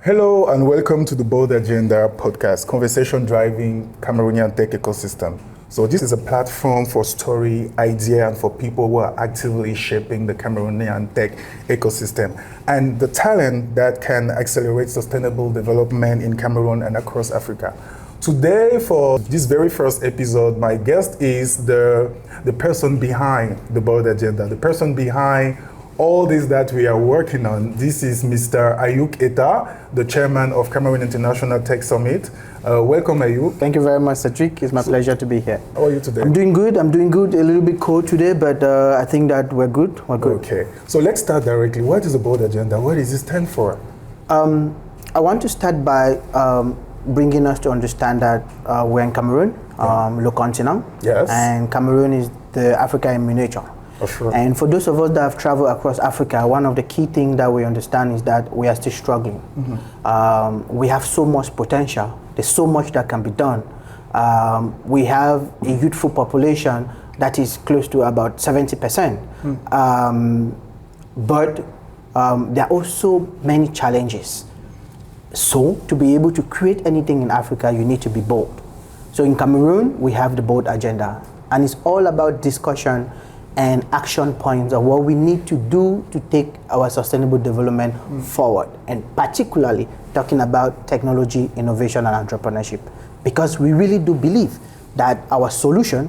Hello and welcome to the Bold Agenda podcast, conversation driving Cameroonian tech ecosystem. So this is a platform for story, idea, and for people who are actively shaping the Cameroonian tech ecosystem and the talent that can accelerate sustainable development in Cameroon and across Africa. Today, for this very first episode, my guest is the person behind the Bold Agenda, the person behind all this that we are working on. This is Mr. Ayuk Etta, the chairman of Cameroon International Tech Summit. Welcome, Ayuk. Thank you very much, Cedric. It's my pleasure to be here. How are you today? I'm doing good. A little bit cold today, but I think that we're good. Okay. So let's start directly. What is the Bold Agenda? What does it stand for? I want to start by bringing us to understand that we're in Cameroon, Le Continent. Yes. And Cameroon is the Africa in miniature. For sure. And for those of us that have traveled across Africa, one of the key things that we understand is that we are still struggling. Mm-hmm. We have so much potential. There's so much that can be done. We have a youthful population that is close to about 70%. But there are also many challenges. So to be able to create anything in Africa, you need to be bold. So in Cameroon, we have the Bold Agenda. And it's all about discussion and action points of what we need to do to take our sustainable development forward, and particularly talking about technology, innovation, and entrepreneurship, because we really do believe that our solution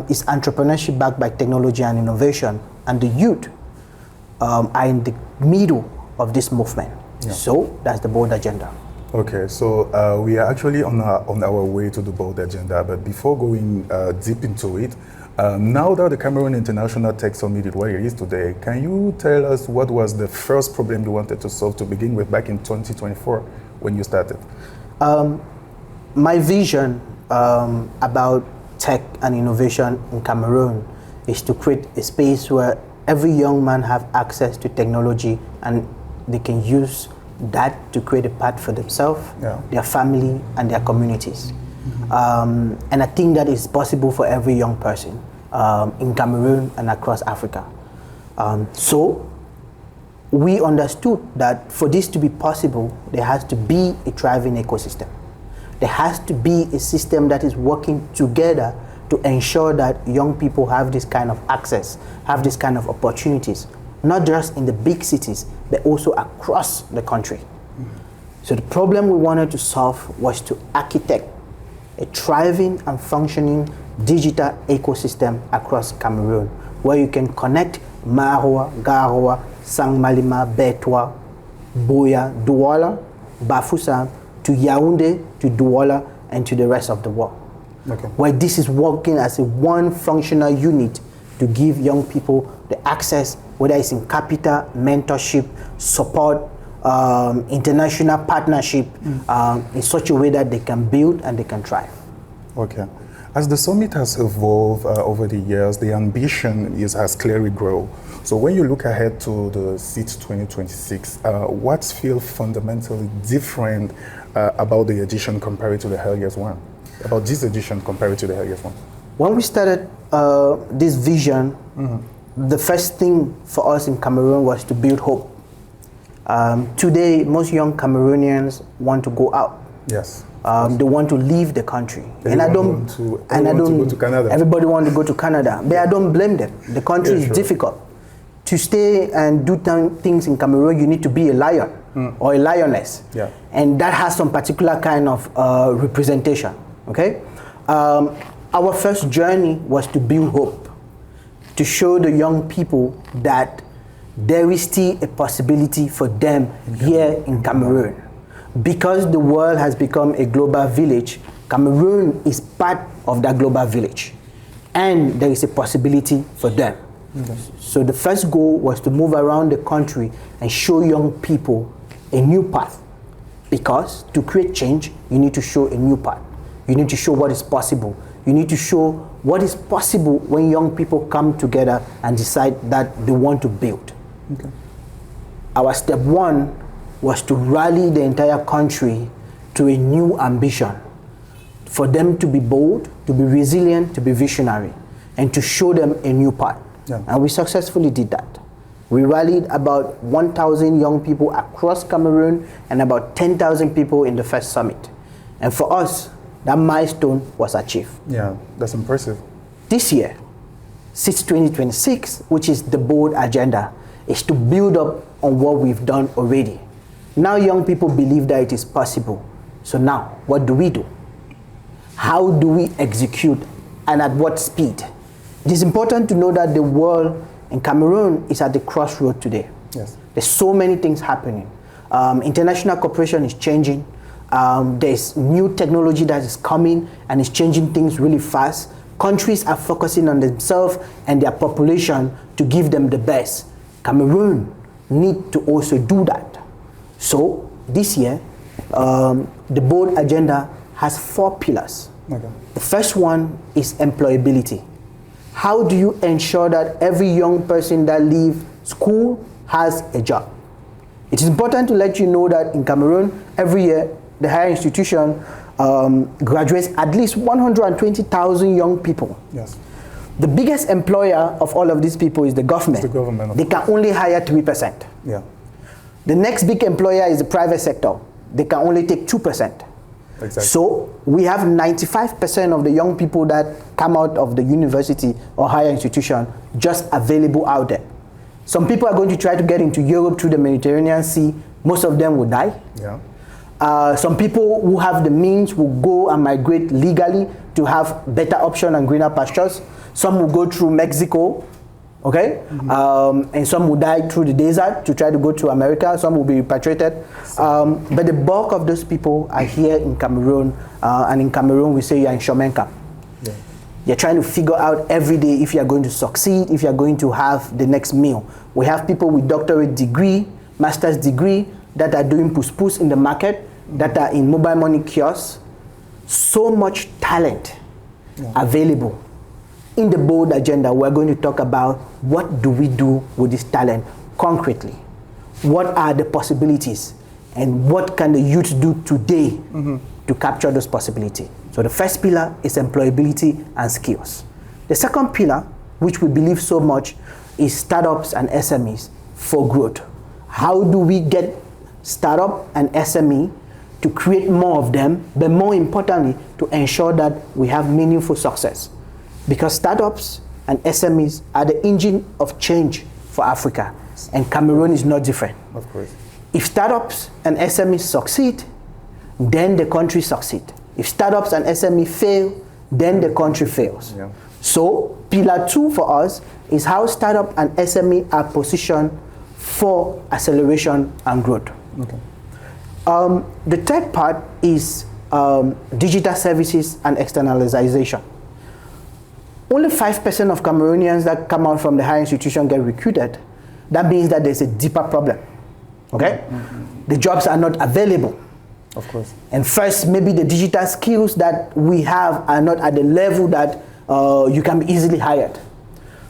is entrepreneurship backed by technology and innovation, and the youth are in the middle of this movement. Yeah. So that's the Bold Agenda. Okay, so we are actually on our way to the Bold Agenda, but before going deep into it, now that the Cameroon International Tech Summit is what it is today, can you tell us what was the first problem you wanted to solve to begin with back in 2024 when you started? My vision about tech and innovation in Cameroon is to create a space where every young man have access to technology and they can use that to create a path for themselves, their family, and their communities. And I think that is possible for every young person in Cameroon and across Africa. So we understood that for this to be possible, there has to be a thriving ecosystem. There has to be a system that is working together to ensure that young people have this kind of access, have this kind of opportunities, not just in the big cities, but also across the country. So the problem we wanted to solve was to architect a thriving and functioning digital ecosystem across Cameroon, where you can connect Maroua, Garoua, Sangmalima, Betwa, Boya, Douala, Bafoussam, to Yaoundé, to Douala, and to the rest of the world. Okay. Where this is working as a one functional unit to give young people the access, whether it's in capital, mentorship, support, international partnership, in such a way that they can build and they can thrive. Okay. As the summit has evolved over the years, the ambition has clearly grown. So when you look ahead to the CITS 2026, what feels fundamentally different about the edition compared to the earlier one? About this edition compared to the earlier one? When we started this vision, the first thing for us in Cameroon was to build hope. Today, most young Cameroonians want to go out. Yes. They want to leave the country. Everybody want to go to Canada. Everybody want to go to Canada. But I don't blame them. The country is difficult. To stay and do things in Cameroon, you need to be a lion or a lioness. Yeah. And that has some particular kind of representation. Okay. Our first journey was to build hope, to show the young people that there is still a possibility for them here in Cameroon. Because the world has become a global village, Cameroon is part of that global village. And there is a possibility for them. Okay. So the first goal was to move around the country and show young people a new path. Because to create change, you need to show a new path. You need to show what is possible. You need to show what is possible when young people come together and decide that they want to build. Okay. Our step one was to rally the entire country to a new ambition, for them to be bold, to be resilient, to be visionary, and to show them a new path. Yeah. And we successfully did that. We rallied about 1,000 young people across Cameroon and about 10,000 people in the first summit. And for us, that milestone was achieved. Yeah, that's impressive. This year, CITS 2026, which is the bold agenda, is to build up on what we've done already. Now young people believe that it is possible. So now, what do? How do we execute, and at what speed? It is important to know that the world in Cameroon is at the crossroad today. Yes. There's so many things happening. International cooperation is changing. There's new technology that is coming and is changing things really fast. Countries are focusing on themselves and their population to give them the best. Cameroon need to also do that. So this year, the bold agenda has 4 pillars. Okay. The first one is employability. How do you ensure that every young person that leaves school has a job? It is important to let you know that in Cameroon, every year, the higher institution graduates at least 120,000 young people. Yes. The biggest employer of all of these people is the government. It's the government. They can only hire 3%. Yeah. The next big employer is the private sector. They can only take 2%. Exactly. So we have 95% of the young people that come out of the university or higher institution just available out there. Some people are going to try to get into Europe through the Mediterranean Sea. Most of them will die. Yeah. Some people who have the means will go and migrate legally to have better option and greener pastures. Some will go through Mexico, okay? And some will die through the desert to try to go to America. Some will be repatriated. But the bulk of those people are here in Cameroon. And in Cameroon, we say you're in Shomenka. Yeah. You're trying to figure out every day if you're going to succeed, if you're going to have the next meal. We have people with doctorate degree, master's degree, that are doing push in the market, that are in mobile money kiosks. So much talent available. In the bold agenda, we're going to talk about what do we do with this talent concretely. What are the possibilities? And what can the youth do today to capture those possibilities? So the first pillar is employability and skills. The second pillar, which we believe so much, is startups and SMEs for growth. How do we get startup and SME to create more of them, but more importantly, to ensure that we have meaningful success? Because startups and SMEs are the engine of change for Africa, and Cameroon is not different. Of course. If startups and SMEs succeed, then the country succeeds. If startups and SME fail, then the country fails. Yeah. So pillar 2 for us is how startup and SME are positioned for acceleration and growth. Okay. The third part is digital services and externalization. Only 5% of Cameroonians that come out from the higher institution get recruited. That means that there's a deeper problem. Okay? The jobs are not available. Of course. And first, maybe the digital skills that we have are not at the level that you can be easily hired.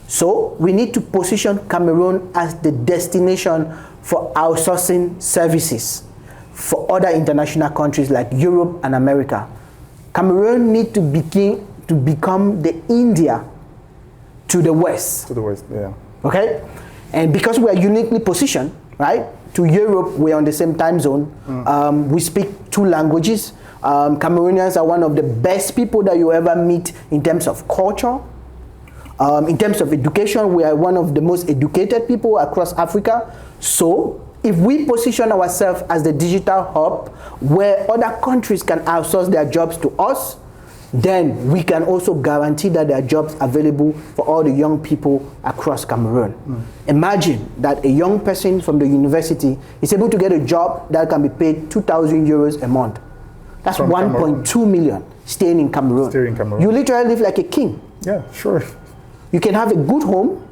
So we need to position Cameroon as the destination for outsourcing services for other international countries like Europe and America. Cameroon needs to become the India to the West. To the West, yeah. Okay? And because we are uniquely positioned, right? To Europe, we're on the same time zone. We speak 2 languages. Cameroonians are one of the best people that you ever meet in terms of culture. In terms of education, we are one of the most educated people across Africa. So if we position ourselves as the digital hub where other countries can outsource their jobs to us, then we can also guarantee that there are jobs available for all the young people across Cameroon. Imagine that a young person from the university is able to get a job that can be paid 2,000 euros a month. That's 1.2 million staying in Cameroon. You literally live like a king. Yeah, sure. You can have a good home,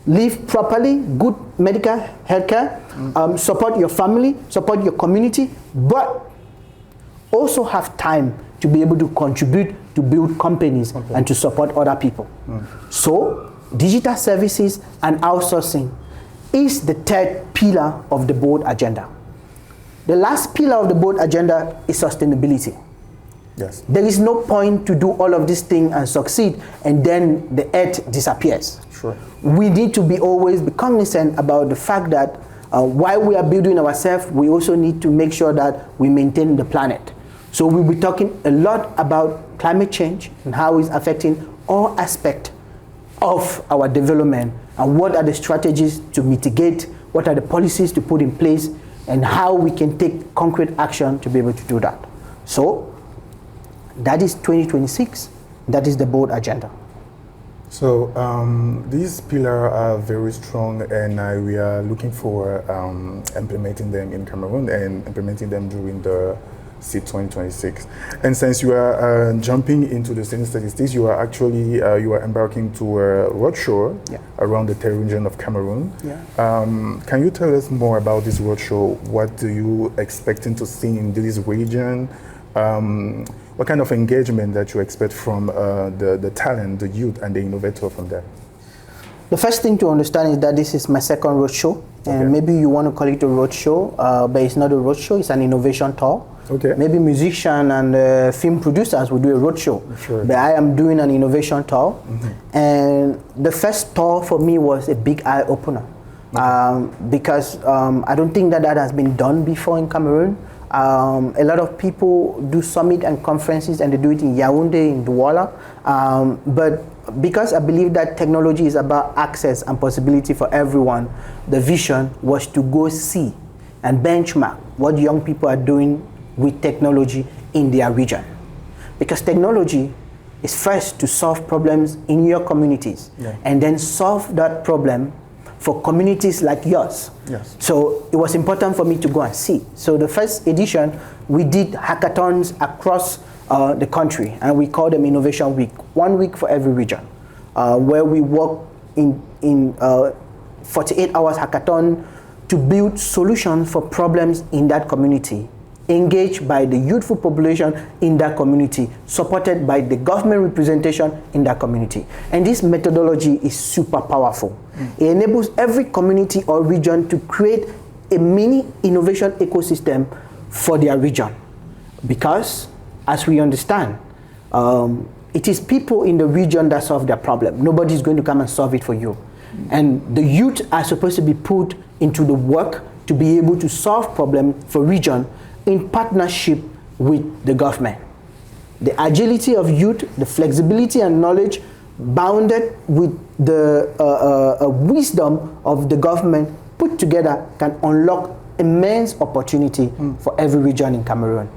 live properly, good medical healthcare, support your family, support your community, but also have time to be able to contribute to build companies and to support other people. So digital services and outsourcing is the third pillar of the bold agenda. The last pillar of the bold agenda is sustainability. Yes. There is no point to do all of these things and succeed, and then the earth disappears. Sure. We need to always be cognizant about the fact that while we are building ourselves, we also need to make sure that we maintain the planet. So we'll be talking a lot about climate change and how it's affecting all aspects of our development, and what are the strategies to mitigate, what are the policies to put in place, and how we can take concrete action to be able to do that. So that is 2026. That is the bold agenda. So these pillars are very strong, and we are looking for implementing them in Cameroon and implementing them during the CITS 2026. And since you are jumping into the same statistics, you are actually you are embarking to a roadshow around the region of Cameroon. Yeah. Can you tell us more about this roadshow? What do you expecting to see in this region? What kind of engagement that you expect from the talent, the youth, and the innovator from there? The first thing to understand is that this is my second roadshow, and maybe you want to call it a roadshow, but it's not a roadshow, it's an innovation tour. Okay. Maybe musicians and film producers will do a roadshow, but I am doing an innovation tour. And the first tour for me was a big eye-opener, because I don't think that has been done before in Cameroon. A lot of people do summit and conferences, and they do it in Yaoundé, in Douala, but because I believe that technology is about access and possibility for everyone, the vision was to go see and benchmark what young people are doing with technology in their region. Because technology is first to solve problems in your communities, and then solve that problem for communities like yours. Yes. So it was important for me to go and see. So the first edition, we did hackathons across the country, and we call them Innovation Week, 1 week for every region, where we work in 48 hours hackathon to build solutions for problems in that community, engaged by the youthful population in that community, supported by the government representation in that community. And this methodology is super powerful. It enables every community or region to create a mini innovation ecosystem for their region. Because, as we understand, it is people in the region that solve their problem. Nobody's going to come and solve it for you. And the youth are supposed to be put into the work to be able to solve problems for region in partnership with the government. The agility of youth, the flexibility and knowledge bounded with the wisdom of the government put together can unlock immense opportunity for every region in Cameroon.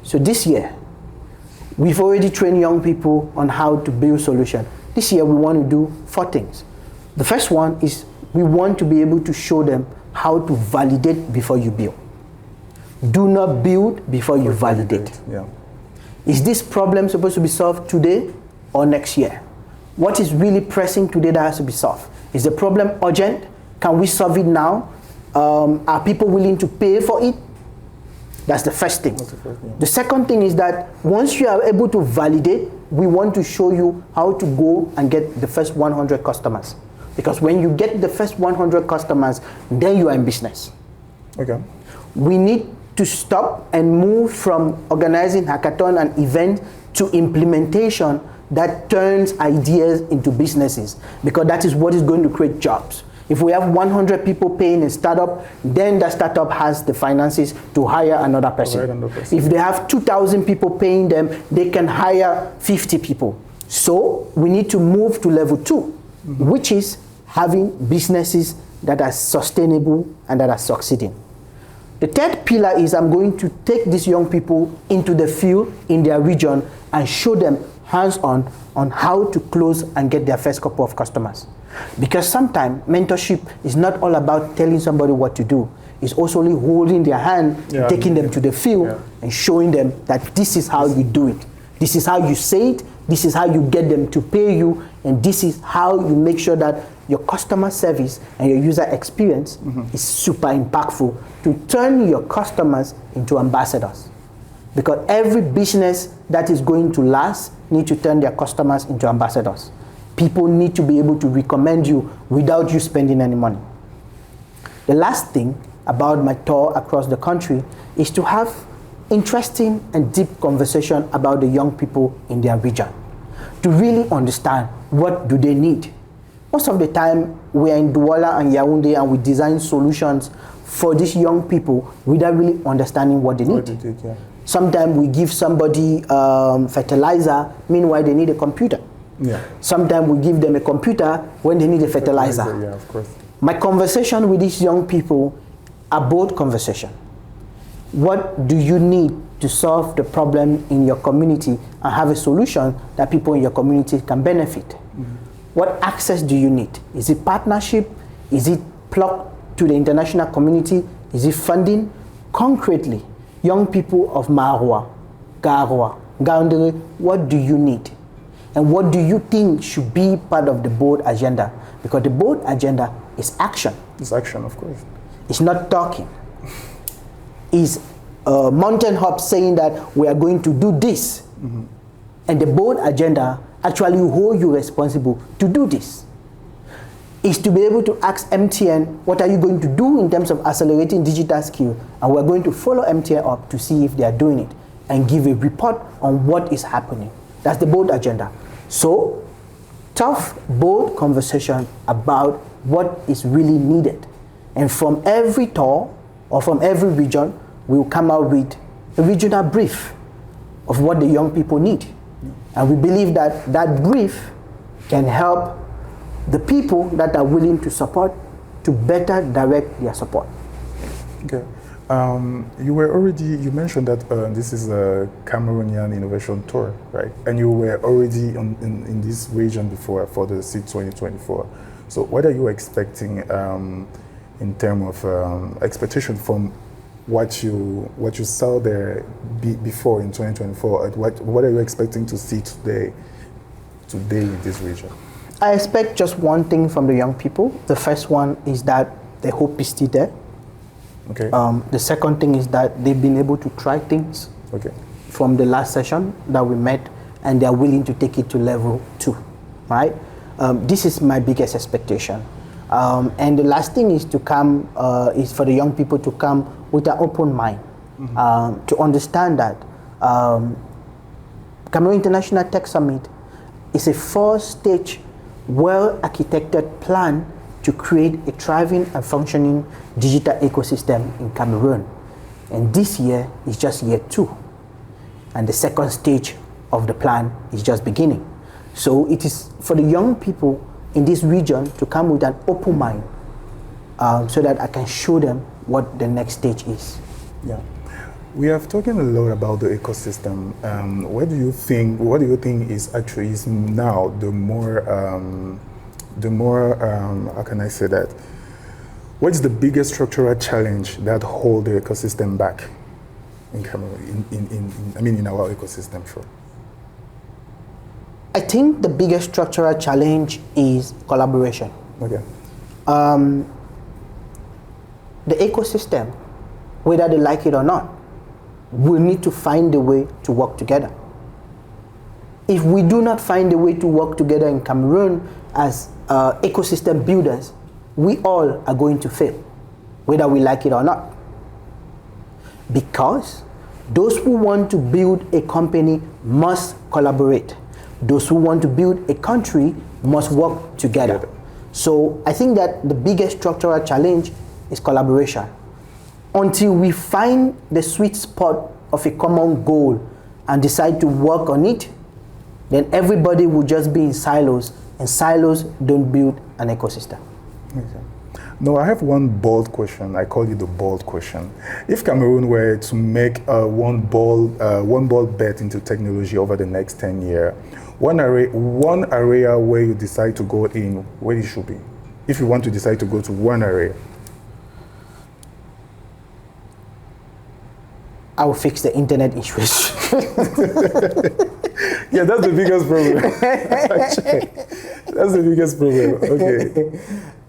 So this year, we've already trained young people on how to build solutions. This year we want to do 4 things. The first one is we want to be able to show them how to validate before you build. Do not build before you validate. Yeah. Is this problem supposed to be solved today or next year? What is really pressing today that has to be solved? Is the problem urgent? Can we solve it now? Are people willing to pay for it? That's the first thing. The second thing is that once you are able to validate, we want to show you how to go and get the first 100 customers. Because when you get the first 100 customers, then you are in business. Okay. We need to stop and move from organizing hackathon and events to implementation that turns ideas into businesses, because that is what is going to create jobs. If we have 100 people paying a startup, then the startup has the finances to hire another person. If they have 2,000 people paying them, they can hire 50 people. So we need to move to level 2, which is having businesses that are sustainable and that are succeeding. The third pillar is I'm going to take these young people into the field in their region and show them hands-on on how to close and get their first couple of customers. Because sometimes mentorship is not all about telling somebody what to do. It's also holding their hand, taking them to the field and showing them that this is how you do it. This is how you say it. This is how you get them to pay you. And this is how you make sure that your customer service and your user experience is super impactful to turn your customers into ambassadors. Because every business that is going to last needs to turn their customers into ambassadors. People need to be able to recommend you without you spending any money. The last thing about my tour across the country is to have interesting and deep conversation about the young people in their region to really understand what do they need. Most of the time, we are in Douala and Yaoundé and we design solutions for these young people without really understanding what they need. Sometimes we give somebody fertilizer, meanwhile they need a computer. Yeah. Sometimes we give them a computer when they need a fertilizer. Yeah, of course. My conversation with these young people are both conversation. What do you need to solve the problem in your community and have a solution that people in your community can benefit? What access do you need? Is it partnership? Is it plug to the international community? Is it funding? Concretely, young people of Marwa, Garwa, Gaoundere, what do you need? And what do you think should be part of the board agenda? Because the board agenda is action. It's action, of course. It's not talking. It's a mountain hop saying that we are going to do this. And the board agenda actually hold you responsible to do this. Is to be able to ask MTN, what are you going to do in terms of accelerating digital skill? And we're going to follow MTN up to see if they are doing it and give a report on what is happening. That's the board agenda. So, tough, bold conversation about what is really needed. And from every tour or from every region, we will come out with a regional brief of what the young people need. And we believe that that brief can help the people that are willing to support to better direct their support. Okay. You mentioned that this is a Cameroonian innovation tour, right? And you were already in this region before for the CITS 2024. So what are you expecting in terms of expectation from what you saw there before in 2024? What are you expecting to see today in this region? I expect just one thing from the young people. The first one is that the hope is still there. Okay. The second thing is that they've been able to try things from the last session that we met, and they're willing to take it to level 2, right? This is my biggest expectation. And the last thing is to come, is for the young people to come with an open mind, to understand that Cameroon International Tech Summit is a 4-stage, well-architected plan to create a thriving and functioning digital ecosystem in Cameroon. And this year is just year 2. And the second stage of the plan is just beginning. So it is for the young people in this region to come with an open mind so that I can show them what the next stage is. Yeah. We have talking a lot about the ecosystem. What do you think is now the more how can I say that? What is the biggest structural challenge that hold the ecosystem back in Cameroon? In our ecosystem, sure. I think the biggest structural challenge is collaboration. Okay. The ecosystem, whether they like it or not, will need to find a way to work together. If we do not find a way to work together in Cameroon as ecosystem builders, we all are going to fail, whether we like it or not. Because those who want to build a company must collaborate. Those who want to build a country must work together. So I think that the biggest structural challenge is collaboration. Until we find the sweet spot of a common goal and decide to work on it, then everybody will just be in silos, and silos don't build an ecosystem. Okay. No, I have one bold question. I call it the bold question. If Cameroon were to make one bold bet into technology over the next 10 years, one area where you decide to go in, where it should be? If you want to decide to go to one area. I will fix the internet issues. Yeah, that's the biggest problem. That's the biggest problem. Okay.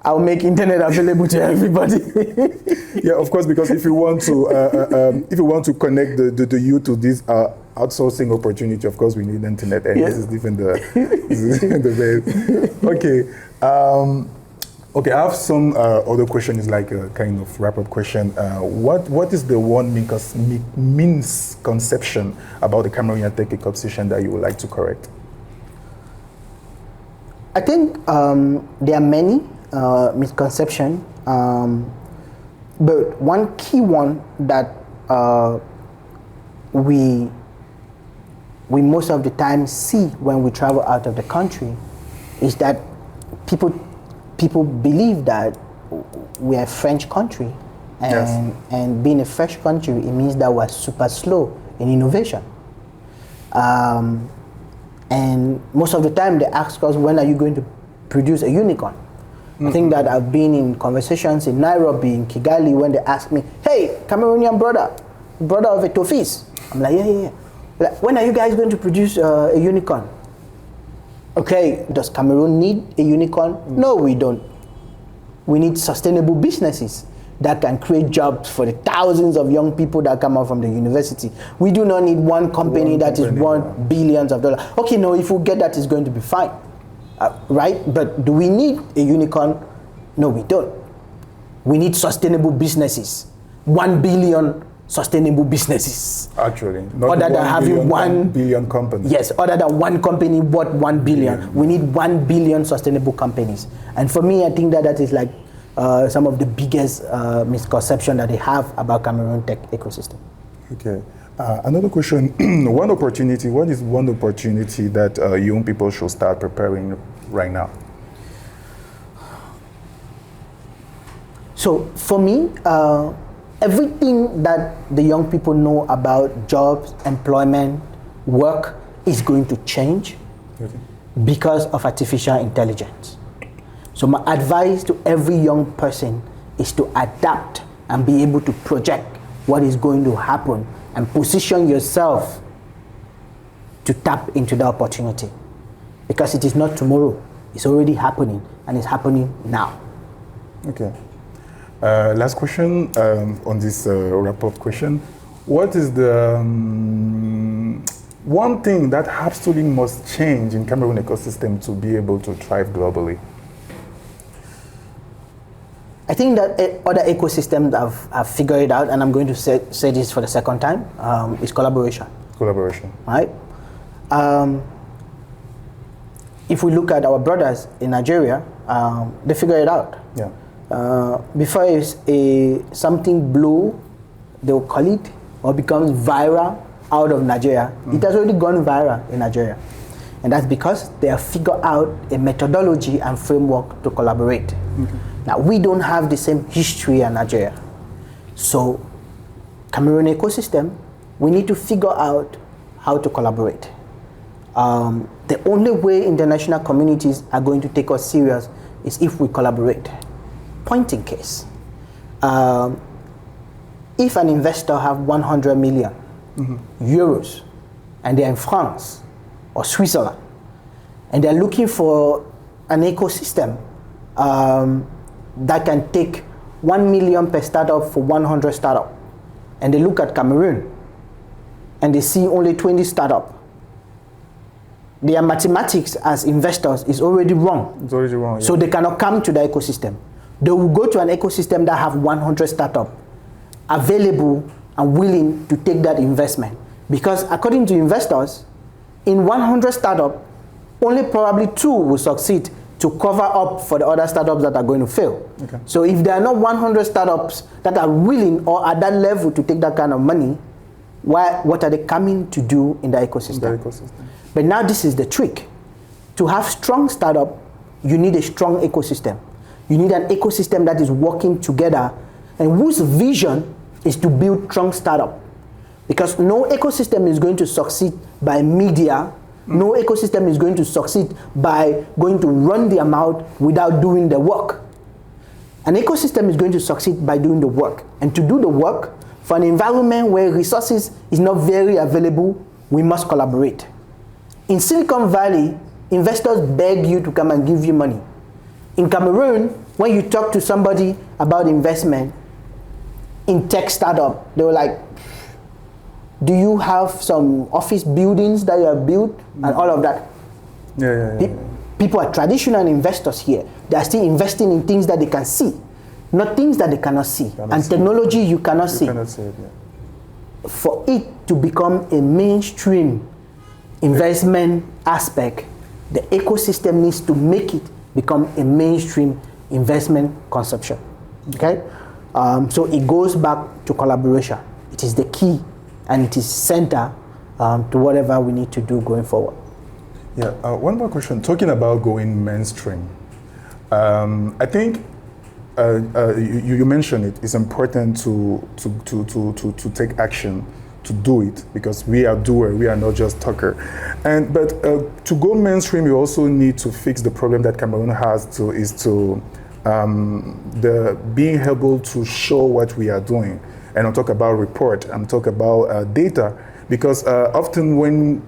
I'll make internet available to everybody. Yeah, of course, because if you want to connect the youth to this outsourcing opportunity, of course, we need internet, and this is different. The best. Okay. Okay, I have some other question. Is like a kind of wrap-up question. What is the one misconception about the Cameroonian tech ecosystem that you would like to correct? I think there are many misconceptions, but one key one that we most of the time see when we travel out of the country is that people believe that we are a French country, and being a French country, it means that we're super slow in innovation. And most of the time they ask us, when are you going to produce a unicorn? I think that I've been in conversations in Nairobi, in Kigali, when they ask me, hey, Cameroonian brother of a Tofis. I'm like, yeah. Like, when are you guys going to produce a unicorn? Okay, does Cameroon need a unicorn? No, we don't. We need sustainable businesses that can create jobs for the thousands of young people that come out from the university. We do not need one company that is worth billions of dollars. Okay, no, if we get that, it's going to be fine, right? But do we need a unicorn? No, we don't. We need sustainable businesses. 1 billion sustainable businesses. Actually, not other than having 1 billion companies. Yes, other than one company worth 1 billion. We need 1 billion sustainable companies. And for me, I think that is like some of the biggest misconception that they have about Cameroon tech ecosystem. Okay. Another question, what is one opportunity that young people should start preparing right now? So for me, everything that the young people know about jobs, employment, work is going to change because of artificial intelligence. So my advice to every young person is to adapt and be able to project what is going to happen and position yourself to tap into the opportunity. Because it is not tomorrow, it's already happening, and it's happening now. Okay. Last question on this wrap-up question. What is the one thing that absolutely must change in Cameroon ecosystem to be able to thrive globally? I think that other ecosystems have figured it out, and I'm going to say this for the second time, is collaboration. Collaboration. Right? If we look at our brothers in Nigeria, they figured it out. Yeah. Before something blow, they will call it, or becomes viral out of Nigeria. It has already gone viral in Nigeria. And that's because they have figured out a methodology and framework to collaborate. Now, we don't have the same history in Nigeria. So, Cameroon ecosystem, we need to figure out how to collaborate. The only way international communities are going to take us serious is if we collaborate. Point in case. If an investor have 100 million euros and they're in France or Switzerland and they're looking for an ecosystem that can take 1 million per startup for 100 startup, and they look at Cameroon and they see only 20 startup, their mathematics as investors is already wrong. It's already wrong. Yeah. So they cannot come to the ecosystem. They will go to an ecosystem that have 100 startup available and willing to take that investment. Because according to investors, in 100 startup, only probably 2 will succeed to cover up for the other startups that are going to fail. Okay. So if there are not 100 startups that are willing or at that level to take that kind of money, what are they coming to do in the ecosystem? But now this is the trick. To have strong startup, you need a strong ecosystem. You need an ecosystem that is working together and whose vision is to build strong startup. Because no ecosystem is going to succeed by media. No ecosystem is going to succeed by going to run their mouth without doing the work. An ecosystem is going to succeed by doing the work. And to do the work, for an environment where resources is not very available, we must collaborate. In Silicon Valley, investors beg you to come and give you money. In Cameroon, when you talk to somebody about investment in tech startup, they were like, do you have some office buildings that you have built and all of that? People are traditional investors here. They are still investing in things that they can see, not things that they cannot see. Technology you cannot see. Cannot see it, yeah. For it to become a mainstream investment aspect, the ecosystem needs to make it become a mainstream investment consumption. Okay? So it goes back to collaboration. It is the key and it is center to whatever we need to do going forward. Yeah, one more question. Talking about going mainstream, I think you mentioned it. It's important to take action, to do it, because we are doer. We are not just talker. But to go mainstream, you also need to fix the problem that Cameroon has. The being able to show what we are doing. And I'll talk about report. I'm talk about data, because often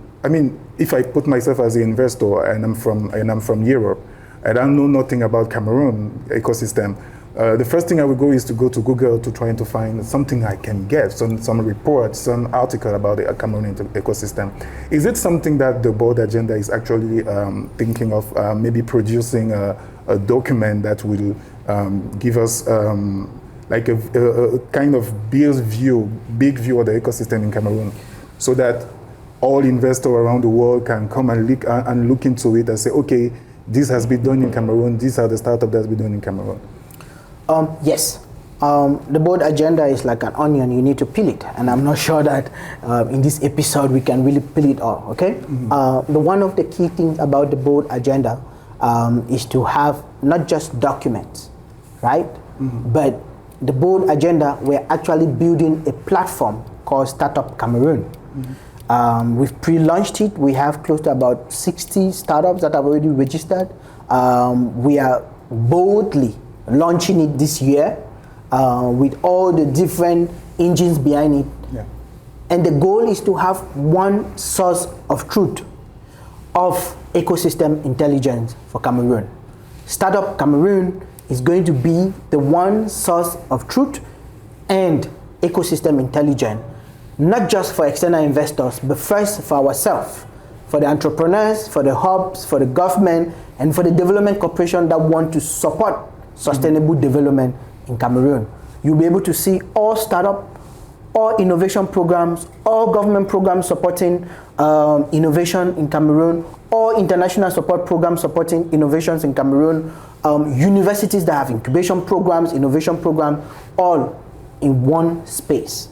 if I put myself as an investor and I'm from Europe, and I know nothing about Cameroon ecosystem, the first thing I would go is to go to Google to try to find something I can get, some report, some article about the Cameroon ecosystem. Is it something that the board agenda is actually thinking of maybe producing a document that will give us like a kind of big view of the ecosystem in Cameroon, so that all investors around the world can come and look into it and say, okay, this has been done in Cameroon, these are the startups that has been done in Cameroon? Yes. The board agenda is like an onion, you need to peel it. And I'm not sure that in this episode we can really peel it all, okay? Mm-hmm. One of the key things about the board agenda is to have not just documents, right? Mm-hmm. But the board agenda, we're actually building a platform called Startup Cameroon. Mm-hmm. We've pre-launched it. We have close to about 60 startups that have already registered. We are boldly launching it this year with all the different engines behind it. Yeah. And the goal is to have one source of truth of ecosystem intelligence for Cameroon. Startup Cameroon is going to be the one source of truth and ecosystem intelligence, not just for external investors, but first for ourselves, for the entrepreneurs, for the hubs, for the government, and for the development corporation that want to support sustainable development in Cameroon. You'll be able to see all startup, all innovation programs, all government programs supporting innovation in Cameroon, all international support programs supporting innovations in Cameroon, universities that have incubation programs, innovation programs, all in one space,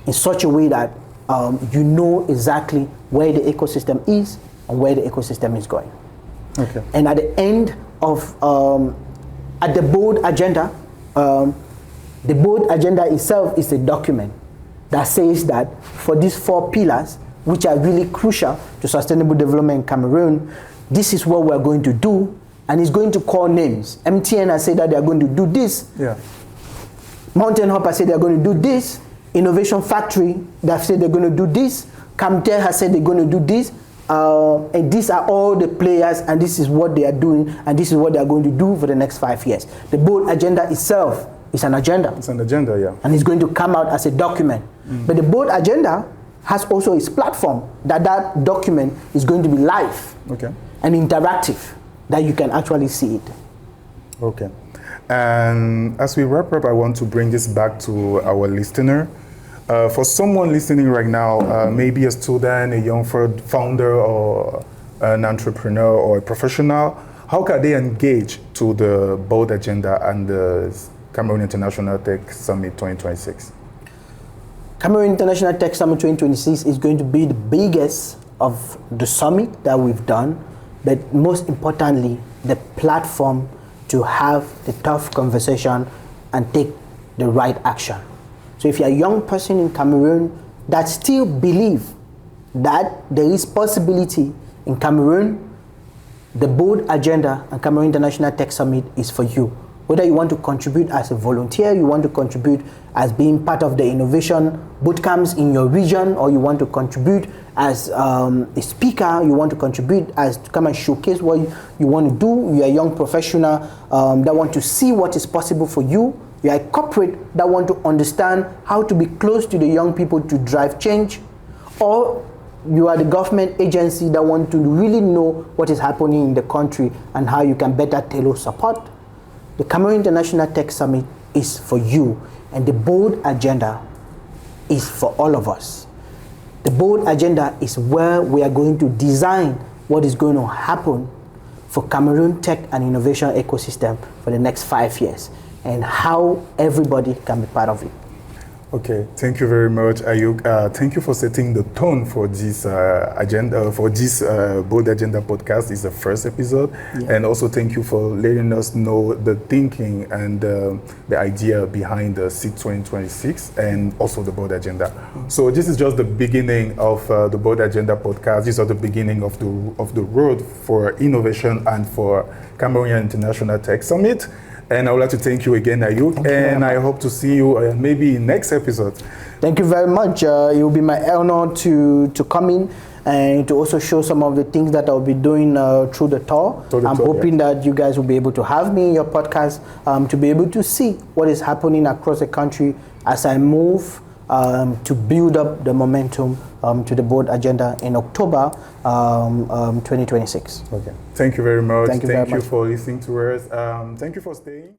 in such a way that you know exactly where the ecosystem is and where the ecosystem is going. Okay. And at the end of at the board agenda, the board agenda itself is a document that says that for these 4 pillars, which are really crucial to sustainable development in Cameroon, this is what we're going to do, and it's going to call names. MTN has said that they're going to do this. Yeah. Mountain Hop has said they're going to do this. Innovation Factory, they've said they're going to do this. Camtel has said they're going to do this. And these are all the players, and this is what they are doing, and this is what they are going to do for the next 5 years. The board agenda itself is an agenda. It's an agenda, yeah. And it's going to come out as a document. But the board agenda has also its platform, that document is going to be live, okay, and interactive, that you can actually see it. Okay. And as we wrap up, I want to bring this back to our listener. For someone listening right now, maybe a student, a young founder, or an entrepreneur or a professional, how can they engage to the board agenda and the Cameroon International Tech Summit 2026? Cameroon International Tech Summit 2026 is going to be the biggest of the summit that we've done, but most importantly, the platform to have the tough conversation and take the right action. So if you're a young person in Cameroon that still believe that there is possibility in Cameroon, the board agenda and Cameroon International Tech Summit is for you. Whether you want to contribute as a volunteer, you want to contribute as being part of the innovation bootcamps in your region, or you want to contribute as a speaker, you want to contribute as to come and showcase what you want to do, you're a young professional that want to see what is possible for you, you're a corporate that want to understand how to be close to the young people to drive change, or you are the government agency that want to really know what is happening in the country and how you can better tailor support, the Cameroon International Tech Summit is for you, and the bold agenda is for all of us. The bold agenda is where we are going to design what is going to happen for Cameroon tech and innovation ecosystem for the next 5 years, and how everybody can be part of it. Okay, thank you very much, Ayuk. Thank you for setting the tone for this agenda, for this Bold Agenda podcast. It's the first episode. Yeah. And also thank you for letting us know the thinking and the idea behind the CITS 2026 and also the Bold Agenda. Mm-hmm. So this is just the beginning of the Bold Agenda podcast. These are the beginning of the road for innovation and for Cameroon International Tech Summit. And I would like to thank you again, Ayuk, and I hope to see you maybe in next episode. Thank you very much. It will be my honor to come in and to also show some of the things that I'll be doing through the tour. I'm hoping that you guys will be able to have me in your podcast to be able to see what is happening across the country as I move to build up the momentum to the board agenda in October 2026. Okay. Thank you very much. Thank you for listening to us. Thank you for staying.